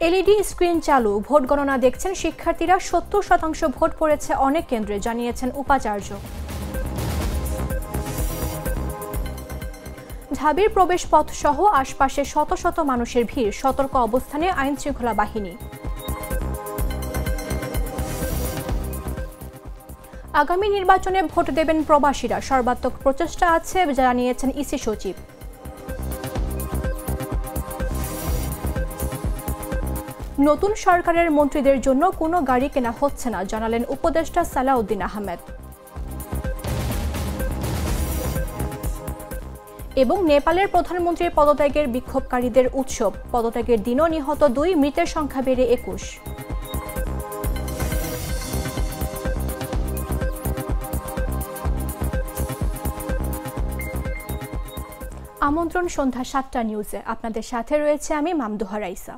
LED screen চালু, vote গণনা দেখছেন শিক্ষার্থীরা। ৭০% ভোট পড়েছে অনেক কেন্দ্রে, জানিয়েছেন উপাচার্য। ঢাবির প্রবেশপথ সহ আশপাশে শত শত মানুষের ভিড়, সতর্ক অবস্থানে আইনশৃঙ্খলা বাহিনী। আগামী নির্বাচনে ভোট দেবেন প্রবাসীরা, সর্বাত্মক প্রচেষ্টা আছে, জানিয়েছেন ইসি সচিব। নতুন সরকারের মন্ত্রীদের জন্য কোনো গাড়ি কেনা হচ্ছে না, জানালেন উপদেষ্টা সালাউদ্দিন আহমেদ। এবং নেপালের প্রধানমন্ত্রীর পদত্যাগের বিক্ষোভকারীদের উৎসব, পদত্যাগের দিনও নিহত 2, মৃতের সংখ্যা বেড়ে 21। আমন্ত্রণ সন্ধ্যা 7টা নিউজে, আপনাদের সাথে রয়েছে আমি মামদুহা রাইসা।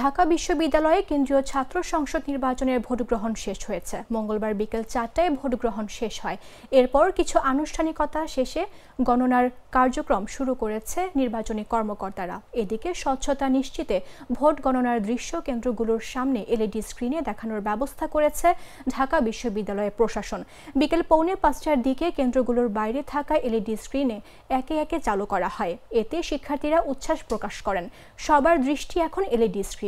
ঢাকা বিশ্ববিদ্যালয়ে কেন্দ্রীয় ছাত্র সংসদ নির্বাচনের ভোট গ্রহণ শেষ হয়েছে। মঙ্গলবার বিকেল 4টায় ভোট গ্রহণ শেষ হয়। এরপর কিছু আনুষ্ঠানিকতা শেষে গণনার কার্যক্রম শুরু করেছে নির্বাচনী কর্মকর্তারা। এদিকে স্বচ্ছতা নিশ্চিতে ভোট গণনার দৃশ্য কেন্দ্রগুলোর সামনে এলইডি স্ক্রিনে দেখানোর ব্যবস্থা করেছে ঢাকা বিশ্ববিদ্যালয়ের প্রশাসন। বিকেল 4:45টার দিকে কেন্দ্রগুলোর বাইরে থাকা এলইডি স্ক্রিনে একে একে চালু করা হয়। এতে শিক্ষার্থীরা উচ্ছ্বাস প্রকাশ করেন। সবার দৃষ্টি এখন এলইডি স্ক্রিনে।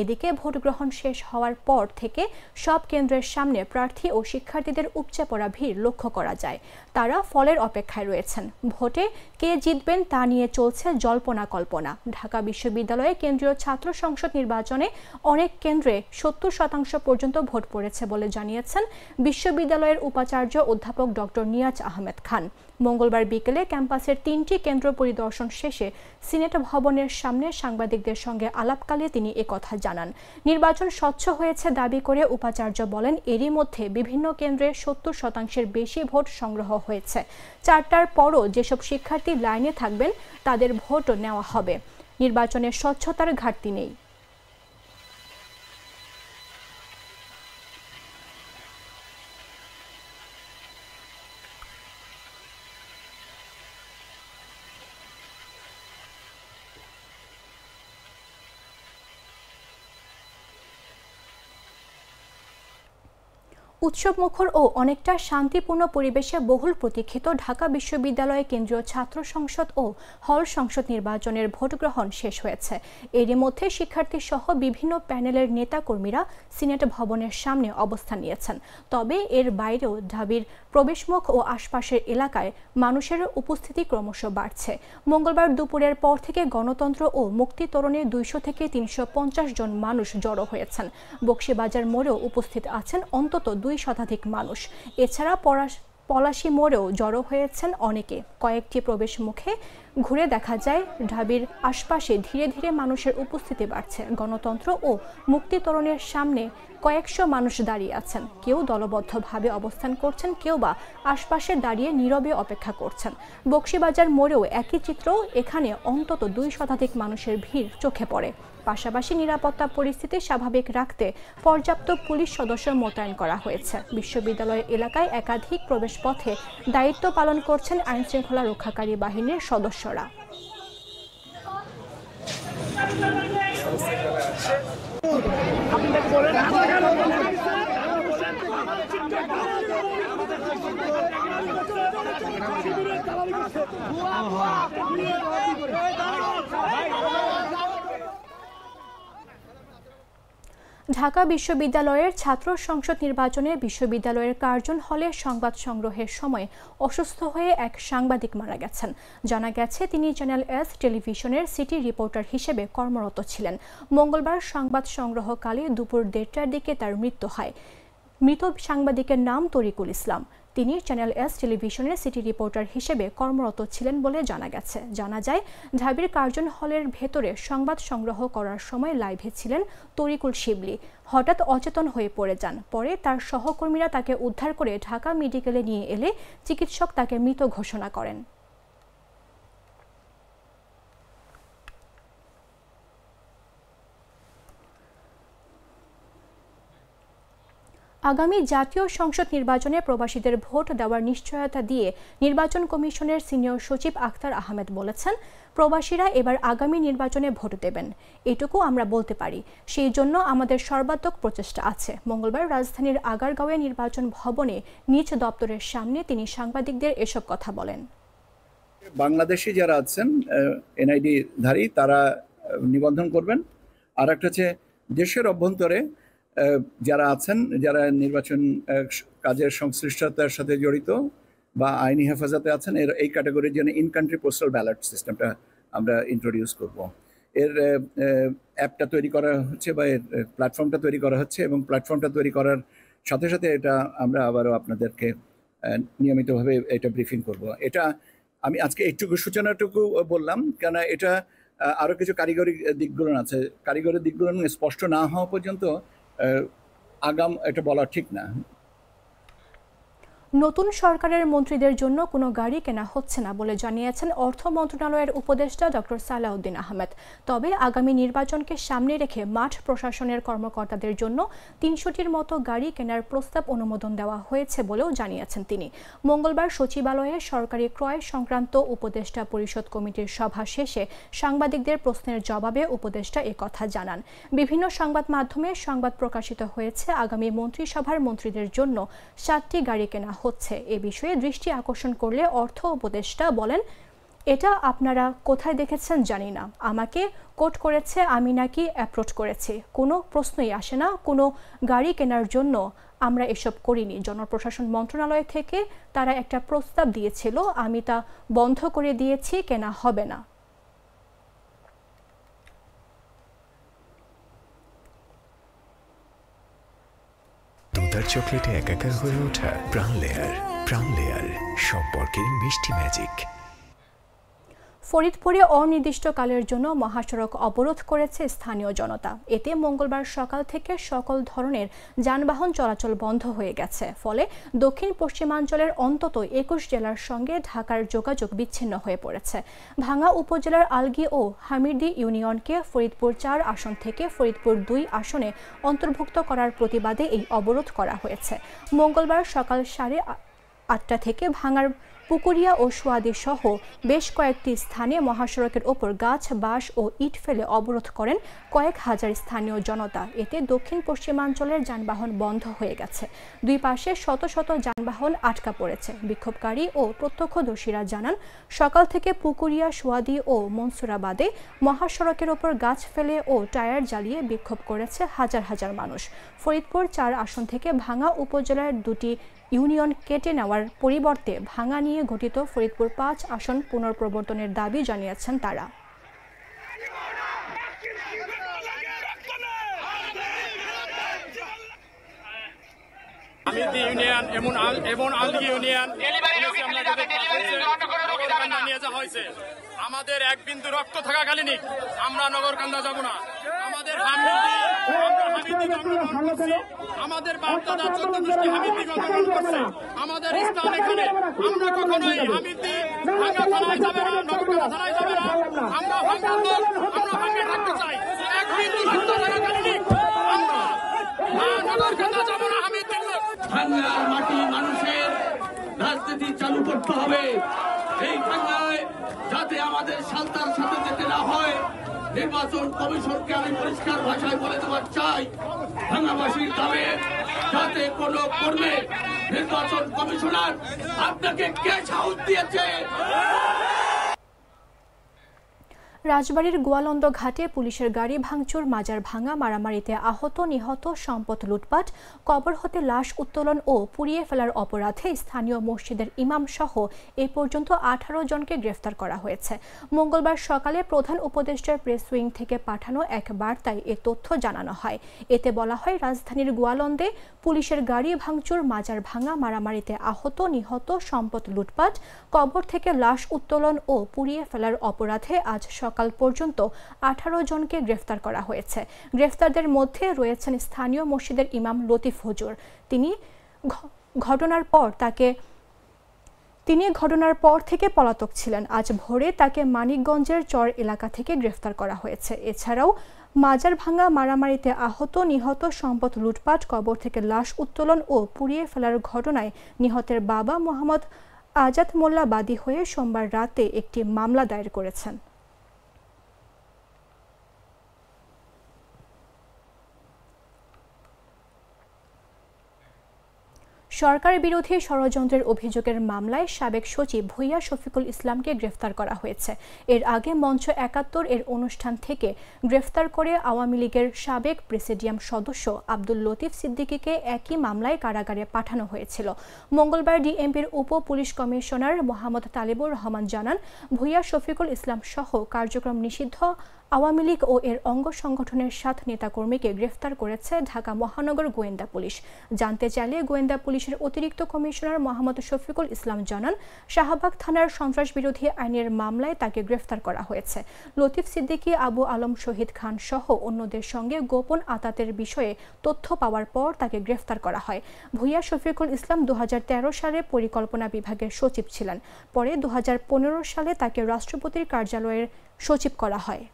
এদিকে ভোট গ্রহণ শেষ হওয়ার পর থেকে সব কেন্দ্রের সামনে প্রার্থী ও শিক্ষার্থীদের উপচে পড়া ভিড় লক্ষ্য করা যায়। তারা ফলের অপেক্ষায় রয়েছেন। ভোটে কে জিতবেন তা নিয়ে চলছে জল্পনা কল্পনা। ঢাকা বিশ্ববিদ্যালয়ে কেন্দ্রীয় ছাত্র সংসদ নির্বাচনে অনেক কেন্দ্রে 70% পর্যন্ত ভোট পড়েছে বলে জানিয়েছেন বিশ্ববিদ্যালয়ের উপাচার্য অধ্যাপক ডক্টর নিয়াজ আহমেদ খান। মঙ্গলবার বিকেলে ক্যাম্পাসের 3টি কেন্দ্র পরিদর্শন শেষে সিনেট ভবনের সামনে সাংবাদিকদের সঙ্গে আলাপকালে তিনি একথা জানান। নির্বাচন স্বচ্ছ হয়েছে দাবি করে উপাচার্য বলেন, এরই মধ্যে বিভিন্ন কেন্দ্রে 70%-এর বেশি ভোট সংগ্রহ হয়েছে। 4টার পরও যেসব শিক্ষার্থী লাইনে থাকবেন তাদের ভোট নেওয়া হবে। নির্বাচনে স্বচ্ছতার ঘাটতি নেই। উৎসবমুখর ও অনেকটা শান্তিপূর্ণ পরিবেশে বহুল প্রতীক্ষিত ঢাকা বিশ্ববিদ্যালয়ে কেন্দ্রীয় ছাত্র সংসদ ও হল সংসদ নির্বাচনের ভোট গ্রহণ শেষ হয়েছে। এরই মধ্যে শিক্ষার্থী সহ বিভিন্ন প্যানেলের নেতাকর্মীরা সিনেট ভবনের সামনে অবস্থান নিয়েছেন। তবে এর বাইরেও ঢাবির প্রবেশমুখ ও আশপাশের এলাকায় মানুষের উপস্থিতি ক্রমশ বাড়ছে। মঙ্গলবার দুপুরের পর থেকে গণতন্ত্র ও মুক্তি তোরণে 200 থেকে 350 জন মানুষ জড়ো হয়েছেন। বকশীবাজার মোড়েও উপস্থিত আছেন অন্তত 2 শতাধিক মানুষ। এছাড়া পলাশী মোড়েও জড়ো হয়েছেন অনেকে। কয়েকটি প্রবেশ মুখে ঘুরে দেখা যায় ঢাবির আশপাশে ধীরে ধীরে মানুষের উপস্থিতি বাড়ছে। গণতন্ত্র ও মুক্তি তোরণের সামনে কয়েকশো মানুষ দাঁড়িয়ে আছেন। কেউ দলবদ্ধভাবে অবস্থান করছেন, কেউ বা আশপাশে দাঁড়িয়ে নীরবে অপেক্ষা করছেন। বকশীবাজার মোড়েও একই চিত্র। এখানে অন্তত 2 শতাধিক মানুষের ভিড় চোখে পড়ে। পাশাপাশি নিরাপত্তা পরিস্থিতি স্বাভাবিক রাখতে পর্যাপ্ত পুলিশ সদস্য মোতায়েন করা হয়েছে। বিশ্ববিদ্যালয় এলাকায় একাধিক প্রবেশপথে দায়িত্ব পালন করছেন আইনশৃঙ্খলা রক্ষাকারী বাহিনীর সদস্যরা। ঢাকা বিশ্ববিদ্যালয়ের ছাত্র সংসদ নির্বাচনে বিশ্ববিদ্যালয়ের কার্জন হলে সংবাদ সংগ্রহের সময় অসুস্থ হয়ে এক সাংবাদিক মারা গেছেন। জানা গেছে তিনি চ্যানেল এস টেলিভিশনের সিটি রিপোর্টার হিসেবে কর্মরত ছিলেন। মঙ্গলবার সংবাদ সংগ্রহকালে দুপুর 1:30টার দিকে তার মৃত্যু হয়। মৃত সাংবাদিকের নাম তরিকুল ইসলাম। তিনি চ্যানেল এস টেলিভিশনের সিটি রিপোর্টার হিসেবে কর্মরত ছিলেন বলে জানা গেছে। জানা যায়, ঢাবির কার্জন হলের ভেতরে সংবাদ সংগ্রহ করার সময় লাইভে ছিলেন তরিকুল শিবলি। হঠাৎ অচেতন হয়ে পড়ে যান। পরে তার সহকর্মীরা তাকে উদ্ধার করে ঢাকা মেডিকেলে নিয়ে এলে চিকিৎসক তাকে মৃত ঘোষণা করেন। আগামী জাতীয় সংসদ নির্বাচনে প্রবাসীদের ভোট দেওয়ার নিশ্চয়তা দিয়ে নির্বাচন কমিশনের সিনিয়র সচিব আখতার আহমেদ বলেছেন, প্রবাসীরা এবার আগামী নির্বাচনে ভোট দেবেন, এটুকু আমরা বলতে পারি। সেই জন্য আমাদের সর্বাত্মক প্রচেষ্টা আছে। মঙ্গলবার রাজধানীর আগারগাঁওয়ে নির্বাচন ভবনে নিজ দপ্তরের সামনে তিনি সাংবাদিকদের এসব কথা বলেন। বাংলাদেশি যারা আছেন এনআইডি ধারী তারা নিবন্ধন করবেন। আর একটা হচ্ছে দেশের অভ্যন্তরে যারা আছেন, যারা নির্বাচন কাজের সংশ্লিষ্টতার সাথে জড়িত বা আইনি হেফাজতে আছেন, এই ক্যাটাগরির জন্য ইন কান্ট্রি পোস্টাল ব্যালট সিস্টেমটা আমরা ইন্ট্রোডিউস করব। এর অ্যাপটা তৈরি করা হচ্ছে বা এর প্ল্যাটফর্মটা তৈরি করা হচ্ছে, এবং প্ল্যাটফর্মটা তৈরি করার সাথে সাথে এটা আমরা আবারও আপনাদেরকে নিয়মিতভাবে এটা ব্রিফিং করব। এটা আমি আজকে এইটুকু সূচনাটুকু বললাম, কেন এটা আরও কিছু কারিগরি দিকগুলো আছে। কারিগরি দিকগুলো স্পষ্ট না হওয়া পর্যন্ত আগাম এটা বলা ঠিক না। নতুন সরকারের মন্ত্রীদের জন্য কোনো গাড়ি কেনা হচ্ছে না বলে জানিয়েছেন অর্থ মন্ত্রণালয়ের উপদেষ্টা ডক্টর সালাউদ্দিন আহমেদ। তবে আগামী নির্বাচনকে সামনে রেখে মাঠ প্রশাসনের কর্মকর্তাদের জন্য ৩০০টির মতো গাড়ি কেনার প্রস্তাব অনুমোদন দেওয়া হয়েছে বলেও জানিয়েছেন তিনি। মঙ্গলবার সচিবালয়ে সরকারি ক্রয় সংক্রান্ত উপদেষ্টা পরিষদ কমিটির সভা শেষে সাংবাদিকদের প্রশ্নের জবাবে উপদেষ্টা একথা জানান। বিভিন্ন সংবাদ মাধ্যমে সংবাদ প্রকাশিত হয়েছে, আগামী মন্ত্রিসভার মন্ত্রীদের জন্য 7টি গাড়ি কেনা হচ্ছে। এ বিষয়ে দৃষ্টি আকর্ষণ করলে অর্থ উপদেষ্টা বলেন, এটা আপনারা কোথায় দেখেছেন জানি না, আমাকে কোট করেছে, আমি নাকি অ্যাপ্রোচ করেছি, কোনো প্রশ্নই আসে না। কোনো গাড়ি কেনার জন্য আমরা এসব করিনি। জনপ্রশাসন মন্ত্রণালয় থেকে তারা একটা প্রস্তাব দিয়েছিল, আমি তা বন্ধ করে দিয়েছি, কেনা হবে না। দুধার চকলেটে একাকার হয়ে ওঠা প্রাণ লেয়ার সম্পর্কের মিষ্টি ম্যাজিক। ফরিদপুরে অনির্দিষ্টকালের জন্য মহাসড়ক অবরোধ করেছে স্থানীয় জনতা। এতে মঙ্গলবার সকাল থেকে সকল ধরনের যানবাহন চলাচল বন্ধ হয়ে গেছে। ফলে দক্ষিণ পশ্চিমাঞ্চলের অন্তত 21 জেলার সঙ্গে ঢাকার যোগাযোগ বিচ্ছিন্ন হয়ে পড়েছে। ভাঙ্গা উপজেলার আলগী ও হামিরদি ইউনিয়নকে ফরিদপুর 4 আসন থেকে ফরিদপুর 2 আসনে অন্তর্ভুক্ত করার প্রতিবাদে এই অবরোধ করা হয়েছে। মঙ্গলবার সকাল 8:30 থেকে ভাঙ্গার পুকুরিয়া ও সোয়াদি সহ বেশ কয়েকটি স্থানে মহাসড়কের ওপর গাছ, বাঁশ ও ইট ফেলে অবরোধ করেন কয়েক হাজার স্থানীয় জনতা। এতে দক্ষিণ পশ্চিমাঞ্চলের যানবাহন বন্ধ হয়ে গেছে। দুই পাশে শত শত যানবাহন আটকা পড়েছে। বিক্ষোভকারী ও প্রত্যক্ষদর্শীরা জানান, সকাল থেকে পুকুরিয়া, সোয়াদি ও মনসুরাবাদে মহাসড়কের ওপর গাছ ফেলে ও টায়ার জ্বালিয়ে বিক্ষোভ করেছে হাজার হাজার মানুষ। ফরিদপুর 4 আসন থেকে ভাঙ্গা উপজেলার 2টি ইউনিয়ন কেটে নেওয়ার পরিবর্তে ভাঙ্গা নিয়ে গঠিত ফরিদপুর 5 আসন পুনঃপ্রবর্তনের দাবি জানিয়েছেন তারা। হামিরদি ইউনিয়ন এবং আলগী ইউনিয়ন নিয়ে যাওয়া হয়েছে। আমাদের এক বিন্দু রক্ত থাকাকালীনই আমরা নগরকান্দা যাব না। আমাদের আমাদের বাপদাদা 14 হামিরদি গঠন করছে। আমাদের স্থান এখানে, আমরা কখনোই হামিরদি ভাঙ্গা থানায় যাবে না, নগরকান্দা থানায় যাবে না। আমরা ভাঙ্গার লোক, আমরা ভাঙ্গে থাকতে চাই। এক বিন্দু রক্ত থাকাকালীনই আমরা নগরকান্দা যাব না, হামিরদির লোক। ভাঙ্গার মাটি মানুষের রাজনীতি চালু করতে হবে। এই ভাঙ্গায় যাতে আমাদের সালতার সাথে যেতে না হয়, নির্বাচন কমিশনকে আমি পরিষ্কার ভাষায় বলে দেওয়ার চাই, ভাঙ্গাবাসীর দামে যাতে কোনো কর্মে নির্বাচন কমিশনার আপনাকে কে সাহস দিয়েছে? রাজবাড়ীর গোয়ালন্দ ঘাটে পুলিশের গাড়ি ভাঙচুর, মাজার ভাঙা, মারামারিতে আহত নিহত, সম্পদ লুটপাট, কবর হতে লাশ উত্তোলন ও পুড়িয়ে ফেলার অপরাধে স্থানীয় মসজিদের ইমাম সহ এ পর্যন্ত 18 জনকে গ্রেফতার করা হয়েছে। মঙ্গলবার সকালে প্রধান উপদেষ্টার প্রেস উইং থেকে পাঠানো এক বার্তায় এ তথ্য জানানো হয়। এতে বলা হয়, রাজধানীর গোয়ালন্দে পুলিশের গাড়ি ভাঙচুর, মাজার ভাঙা, মারামারিতে আহত নিহত, সম্পদ লুটপাট, কবর থেকে লাশ উত্তোলন ও পুড়িয়ে ফেলার অপরাধে আজ সকাল পর্যন্ত 18 জনকে গ্রেফতার করা হয়েছে। গ্রেফতারদের মধ্যে রয়েছেন স্থানীয় মসজিদের ইমাম লতিফ হুজুর। তিনি ঘটনার পর তাকে তিনি ঘটনার পর থেকে পলাতক ছিলেন। আজ ভোরে তাকে মানিকগঞ্জের চর এলাকা থেকে গ্রেফতার করা হয়েছে। এছাড়াও মাজারভাঙ্গা মারামারিতে আহত নিহত, সম্পদ লুটপাট, কবর থেকে লাশ উত্তোলন ও পুড়িয়ে ফেলার ঘটনায় নিহতের বাবা মোহাম্মদ আজাদ মোল্লা বাদী হয়ে সোমবার রাতে একটি মামলা দায়ের করেছেন। সরকার বিরোধী ষড়যন্ত্রের অভিযোগের মামলায় সাবেক সচিব ভূঁইয়া শফিকুল ইসলামকে গ্রেফতার করা হয়েছে। এর আগে মঞ্চ ৭১ এর অনুষ্ঠান থেকে গ্রেফতার করে আওয়ামী লীগের সাবেক প্রেসিডিয়াম সদস্য আব্দুল লতিফ সিদ্দিকীকে একই মামলায় কারাগারে পাঠানো হয়েছিল। মঙ্গলবার ডিএমপির উপ পুলিশ কমিশনার মোহাম্মদ তালেবুর রহমান জানান, ভূঁইয়া শফিকুল ইসলাম সহ কার্যক্রম নিষিদ্ধ আওয়ামী লীগ ও এর অঙ্গ সংগঠনের ৭ নেতাকর্মীকে গ্রেফতার করেছে ঢাকা মহানগর গোয়েন্দা পুলিশ। জানতে চাইলে গোয়েন্দা পুলিশের অতিরিক্ত কমিশনার মোহাম্মদ শফিকুল ইসলাম জানান, শাহবাগ থানার সন্ত্রাস বিরোধী আইনের মামলায় তাকে গ্রেফতার করা হয়েছে। লতিফ সিদ্দিকী, আবু আলম শহীদ খান সহ অন্যদের সঙ্গে গোপন আতাতের বিষয়ে তথ্য পাওয়ার পর তাকে গ্রেফতার করা হয়। ভূঁইয়া শফিকুল ইসলাম ২০১৩ সালে পরিকল্পনা বিভাগের সচিব ছিলেন। পরে ২০১৫ সালে তাকে রাষ্ট্রপতির কার্যালয়ের সচিব করা হয়।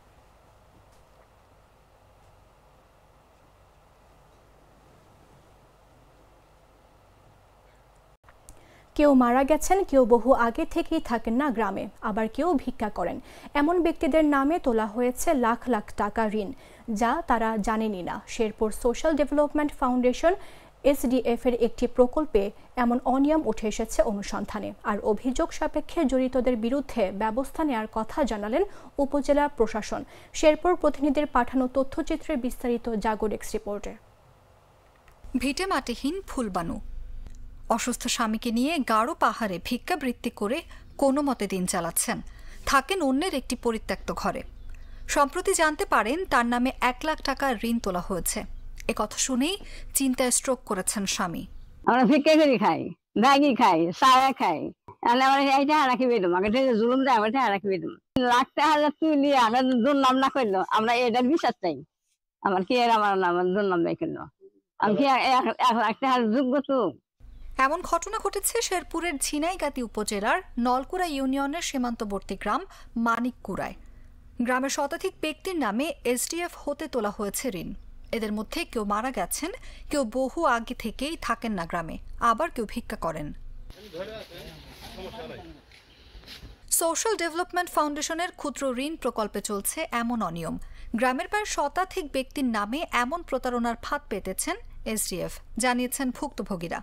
কেউ মারা গেছেন, কেউ বহু আগে থেকেই থাকেন না গ্রামে, আবার কেউ ভিক্ষা করেন। এমন ব্যক্তিদের নামে তোলা হয়েছে লাখ লাখ টাকা ঋণ, যা তারা জানেনই না। Sherpur social development foundation SDF এর একটি প্রকল্পে এমন অনিয়ম উঠে এসেছে অনুসন্ধানে। আর অভিযোগ সাপেক্ষে জড়িতদের বিরুদ্ধে ব্যবস্থা নেওয়ার কথা জানালেন উপজেলা প্রশাসন। শেরপুর প্রতিনিধির পাঠানো তথ্যচিত্রের বিস্তারিত জাগর এক্স রিপোর্টে। ভিটে মাটিহীন ফুলবানু অসুস্থ স্বামীকে নিয়ে গাঢ় পাহাড়ে ভিক্ষাবৃত্তি করে কোনো মতে দিন চালাচ্ছেন। থাকেন অন্যের একটি পরিত্যক্ত ঘরে। সম্প্রতি জানতে পারেন তার নামে ১ লাখ টাকা ঋণ তোলা হয়েছে। এ কথা শুনেই চিন্তায় স্ট্রোক করেছেন স্বামী। আমরা ভিক্ষা করে খাই, ম্যাগি খাই, সারা খাই, আমরা এইটা রাখি বেদম, আগে থেকে জুলুম দেয়, আমরা রাখি বেদম। লাখ টাকা তুলি আমরা দুর্নাম না করলো, আমরা এটার বিশ্বাস চাই। আমার কি এর আমার নাম দুর্নাম দেয় করলো, আমি কি ১ লাখ টাকার যোগ্য তো? এমন ঘটনা ঘটেছে শেরপুরের ঝিনাইগাতি উপজেলার নলকুড়া ইউনিয়নের সীমান্তবর্তী গ্রাম মানিককুড়ায়। গ্রামের শতাধিক ব্যক্তির নামে SDF হতে তোলা হয়েছে ঋণ। এদের মধ্যে কেউ মারা গেছেন, কেউ বহু আগে থেকেই থাকেন না গ্রামে, আবার কেউ ভিক্ষা করেন। সোশ্যাল ডেভেলপমেন্ট ফাউন্ডেশনের ক্ষুদ্র ঋণ প্রকল্পে চলছে এমন অনিয়ম। গ্রামের প্রায় শতাধিক ব্যক্তির নামে এমন প্রতারণার ফাঁদ পেতেছেন SDF, জানিয়েছেন ভুক্তভোগীরা।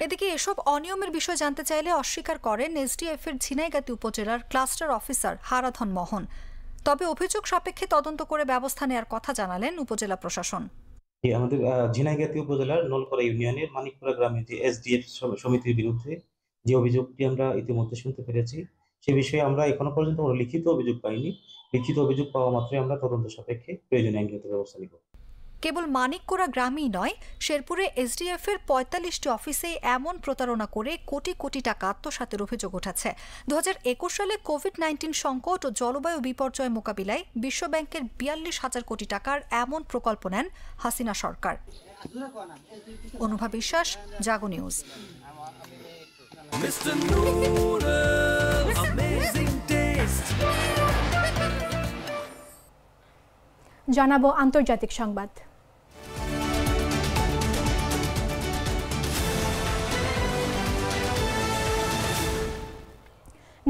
এদিকে এসব অনিয়মের বিষয় জানতে চাইলে অস্বীকার করেন SDF এর ঝিনাইগাতি উপজেলার ক্লাস্টার অফিসার হারাধন মোহন। তবে অভিযোগ সাপেক্ষে তদন্ত করে ব্যবস্থা নেওয়ার কথা জানালেন উপজেলা প্রশাসন। আমাদের ঝিনাইগাতি উপজেলার নলকুড়া ইউনিয়নের মানিকপুরা গ্রামে যে SDF সমিতির বিরুদ্ধে যে অভিযোগটি আমরা ইতিমধ্যে শুনতে পেরেছি, সে বিষয়ে আমরা এখনো পর্যন্ত লিখিত অভিযোগ পাইনি। লিখিত অভিযোগ পাওয়া মাত্রই আমরা তদন্ত সাপেক্ষে প্রয়োজনীয় আইনগত ব্যবস্থা নিব। কেবল মানিককুড়া গ্রামেই নয়, শেরপুরে SDF এর ৪৫টি অফিসে এমন প্রতারণা করে কোটি কোটি টাকা আত্মসাতের অভিযোগ উঠেছে। ২০২১ সালে কোভিড-19 সংকট ও জলবায়ু বিপর্যয় মোকাবিলায় বিশ্বব্যাংকের ৪২,০০০ কোটি টাকার এমন প্রকল্প নেন হাসিনা সরকার। অনুভা বিশ্বাস, জাগো নিউজ। জানাবো আন্তর্জাতিক সংবাদ।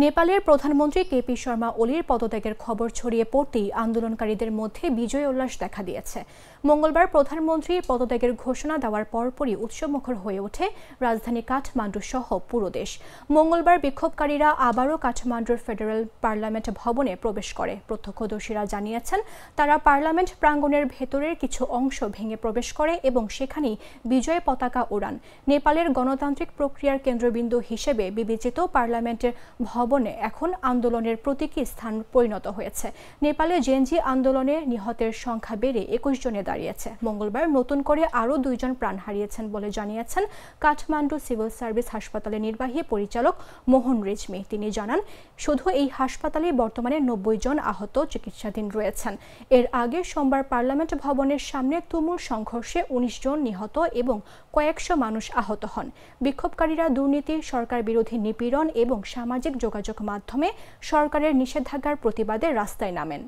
নেপালের প্রধানমন্ত্রী KP শর্মা ওলির পদত্যাগের খবর ছড়িয়ে পড়তেই আন্দোলনকারীদের মধ্যে বিজয় উল্লাস দেখা দিয়েছে। মঙ্গলবার প্রধানমন্ত্রী পদত্যাগের ঘোষণা দেওয়ার পরপরই উৎসবমুখর হয়ে ওঠে রাজধানী কাঠমান্ডু সহ পুরো দেশ। মঙ্গলবার বিক্ষোভকারীরা আবারও কাঠমান্ডুর ফেডারেল পার্লামেন্ট ভবনে প্রবেশ করে। প্রত্যক্ষদর্শীরা জানিয়েছেন, তারা পার্লামেন্ট প্রাঙ্গণের ভেতরের কিছু অংশ ভেঙে প্রবেশ করে এবং সেখানেই বিজয় পতাকা ওড়ান। নেপালের গণতান্ত্রিক প্রক্রিয়ার কেন্দ্রবিন্দু হিসেবে বিবেচিত পার্লামেন্টের ভবন ভবনে এখন আন্দোলনের প্রতীকী স্থান পরিণত হয়েছে। নেপালে জেনজি আন্দোলনে নিহতের সংখ্যা বেড়ে 21 জনে দাঁড়িয়েছে। মঙ্গলবার নতুন করে আরও 2 জন প্রাণ হারিয়েছেন বলে জানিয়েছেন কাঠমান্ডু সিভিল সার্ভিস হাসপাতালের নির্বাহী পরিচালক মোহন রেজমি। তিনি জানান, শুধু এই হাসপাতালে বর্তমানে 90 জন আহত চিকিৎসাধীন রয়েছেন। এর আগে সোমবার পার্লামেন্ট ভবনের সামনে তুমুল সংঘর্ষে 19 জন নিহত এবং কয়েকশো মানুষ আহত হন। বিক্ষোভকারীরা দুর্নীতি, সরকার বিরোধী নিপীড়ন এবং সামাজিক যোগাযোগ মাধ্যমে সরকারের নিষেধাজ্ঞার প্রতিবাদে রাস্তায় নামেন।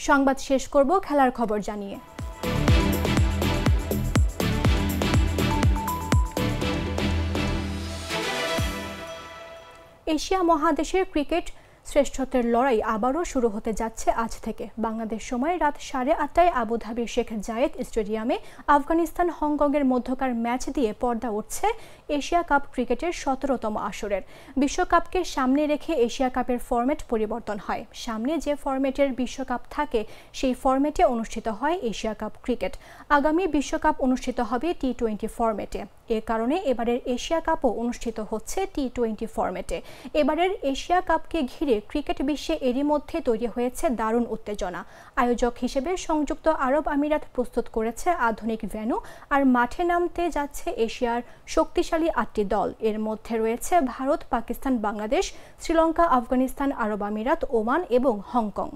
সংবাদ শেষ করব খেলার খবর জানিয়ে। এশিয়া মহাদেশের ক্রিকেট শ্রেষ্ঠত্বের লড়াই আবারও শুরু হতে যাচ্ছে আজ থেকে। বাংলাদেশ সময় রাত 8:30টায় আবুধাবির শেখ জায়েদ স্টেডিয়ামে আফগানিস্তান হংকংয়ের মধ্যকার ম্যাচ দিয়ে পর্দা উঠছে এশিয়া কাপ ক্রিকেটের 17তম আসরের। বিশ্বকাপকে সামনে রেখে এশিয়া কাপের ফরম্যাট পরিবর্তন হয়। সামনে যে ফরম্যাটের বিশ্বকাপ থাকে সেই ফরম্যাটে অনুষ্ঠিত হয় এশিয়া কাপ ক্রিকেট। আগামী বিশ্বকাপ অনুষ্ঠিত হবে টি-20 ফরম্যাটে। এ কারণে এবারের এশিয়া কাপও অনুষ্ঠিত হচ্ছে টি-20 ফরম্যাটে। এবারের এশিয়া কাপকে ঘিরে ক্রিকেট বিশ্বে এরই মধ্যে তৈরি হয়েছে দারুণ উত্তেজনা। আয়োজক হিসেবে সংযুক্ত আরব আমিরাত প্রস্তুত করেছে আধুনিক ভেন্যু, আর মাঠে নামতে যাচ্ছে এশিয়ার শক্তিশালী 8টি দল। এর মধ্যে রয়েছে ভারত, পাকিস্তান, বাংলাদেশ, শ্রীলঙ্কা, আফগানিস্তান, আরব আমিরাত, ওমান এবং হংকং।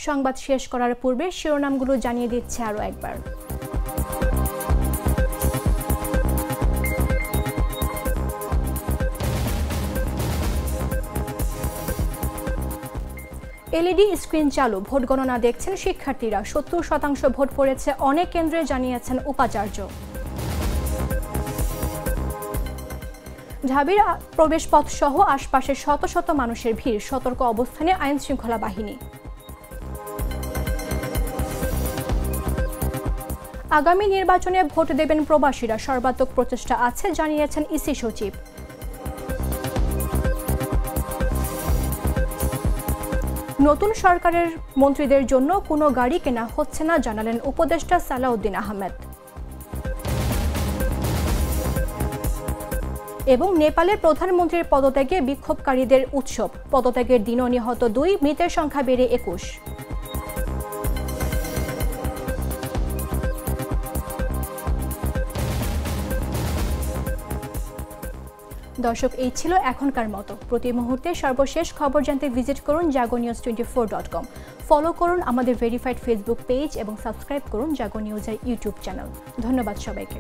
সংবাদ শেষ করার পূর্বে শিরোনামগুলো জানিয়ে দিচ্ছে আরও একবার। এলইডি স্ক্রিন চালু, ভোট গণনা দেখছেন শিক্ষার্থীরা। 70% ভোট পড়েছে অনেক কেন্দ্রে, জানিয়েছেন উপাচার্য। ঢাবির প্রবেশপথ সহ আশপাশে শত শত মানুষের ভিড়, সতর্ক অবস্থানে আইন শৃঙ্খলা বাহিনী। আগামী নির্বাচনে ভোট দেবেন প্রবাসীরা, সর্বাত্মক প্রচেষ্টা আছে, জানিয়েছেন ইসি সচিব। নতুন সরকারের মন্ত্রীদের জন্য কোনো গাড়ি কেনা হচ্ছে না, জানালেন উপদেষ্টা সালাউদ্দিন আহমেদ। এবং নেপালের প্রধানমন্ত্রীর পদত্যাগে বিক্ষোভকারীদের উৎসব, পদত্যাগের দিনও নিহত 2, মৃতের সংখ্যা বেড়ে 21। দর্শক, এই ছিল এখনকার মতো। প্রতি মুহূর্তে সর্বশেষ খবর জানতে ভিজিট করুন jagonews24.com। ফলো করুন আমাদের ভেরিফাইড ফেসবুক পেজ এবং সাবস্ক্রাইব করুন জাগো নিউজের ইউটিউব চ্যানেল। ধন্যবাদ সবাইকে।